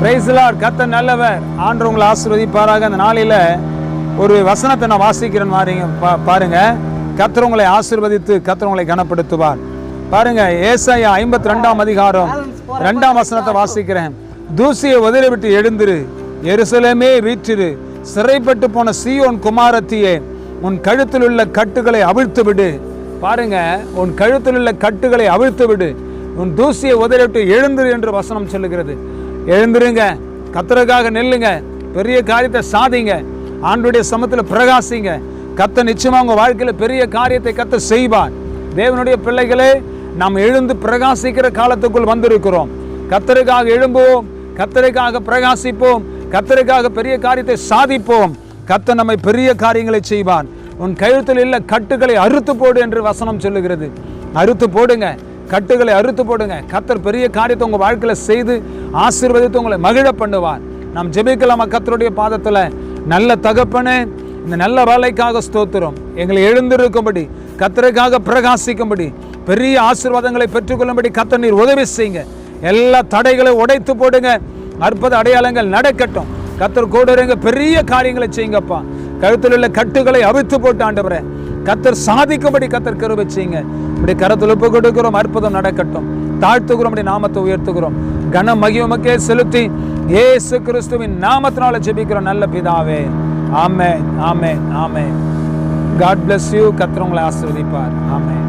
Praise the Lord. கர்த்தர் நல்லவர். ஆண்டவர் உங்களை ஆசீர்வதிப்பாராக. அந்த நாளில் ஒரு வசனத்தை நான் வாசிக்கிறேன் பாருங்க. கர்த்தர் உங்களை ஆசீர்வதித்து கர்த்தர் உங்களை கனப்படுத்துவார். பாருங்க, ஏசாயா 52 அதிகாரம் 2 வசனத்தை வாசிக்கிறேன். தூசியை உதறிவிட்டு எழுந்திரு, எருசலேமே வீற்றிரு, சிறைப்பட்டு போன சீயோன் குமாரத்தியே, உன் கழுத்தில் உள்ள கட்டுகளை அவிழ்த்து விடு. பாருங்க, உன் கழுத்தில் உள்ள கட்டுகளை அவிழ்த்து விடு, உன் தூசியை உதறிவிட்டு எழுந்திரு என்று வசனம் சொல்லுகிறது. எழுந்திருங்க, கர்த்தருக்காக நெல்லுங்க, பெரிய காரியத்தை சாதிங்க, ஆண்டவருடைய சமூகத்தில் பிரகாசிங்க. கர்த்தர் நிச்சயமா உங்க வாழ்க்கையில் பெரிய காரியத்தை கர்த்தர் செய்வார். தேவனுடைய பிள்ளைகளே, நாம் எழுந்து பிரகாசிக்கிற காலத்துக்குள் வந்திருக்கிறோம். கர்த்தருக்காக எழும்புவோம், கர்த்தருக்காக பிரகாசிப்போம், கர்த்தருக்காக பெரிய காரியத்தை சாதிப்போம். கர்த்தர் நம்மை பெரிய காரியங்களை செய்வான். உன் கழுத்தில் உள்ள கட்டுகளை அறுத்து போடு என்று வசனம் சொல்லுகிறது. அறுத்து போடுங்க, கட்டுகளை அறுத்து போடுங்க. கர்த்தர் பெரிய காரியத்தை உங்க வாழ்க்கையில செய்து ஆசீர்வதித்து உங்களை மகிழ பண்ணுவார். நாம் ஜெபிக்கலாமா கர்த்தருடைய பாதத்துல? நல்ல தகப்பனே, இந்த நல்ல வேலைக்காக ஸ்தோத்திரம். எங்களை எழுந்திருக்கும்படி, கர்த்தருக்காக பிரகாசிக்கும்படி, பெரிய ஆசீர்வாதங்களை பெற்றுக்கொள்ளும்படி கர்த்தர் நீர் உதவி செய்யுங்க. எல்லா தடைகளை உடைத்து போடுங்க. அற்புத அடையாளங்கள் நடக்கட்டும். கர்த்தர் கூட இருங்க, பெரிய காரியங்களை செய்யுங்கப்பா. கழுத்தில் உள்ள கட்டுகளை அவிழ்த்து போட்டு ஆண்டவரே, கர்த்தர் சாதிக்கும்படி கர்த்தர் கிருபை செய்யுங்க. இப்படி கரத்தில் ஒப்பு கொடுக்கிறோம். அற்புதம் நடக்கட்டும். தாழ்த்துகிறோம், நாமத்தை உயர்த்துகிறோம். கன மகிமைக்கே செலுத்தி இயேசு கிறிஸ்துவின் நாமத்தினால ஜெபிக்கிறோம் நல்ல பிதாவே. ஆமென், ஆமென், ஆமென். God bless you. கர்த்தர் உங்களை ஆசீர்வதிப்பார். ஆமென்.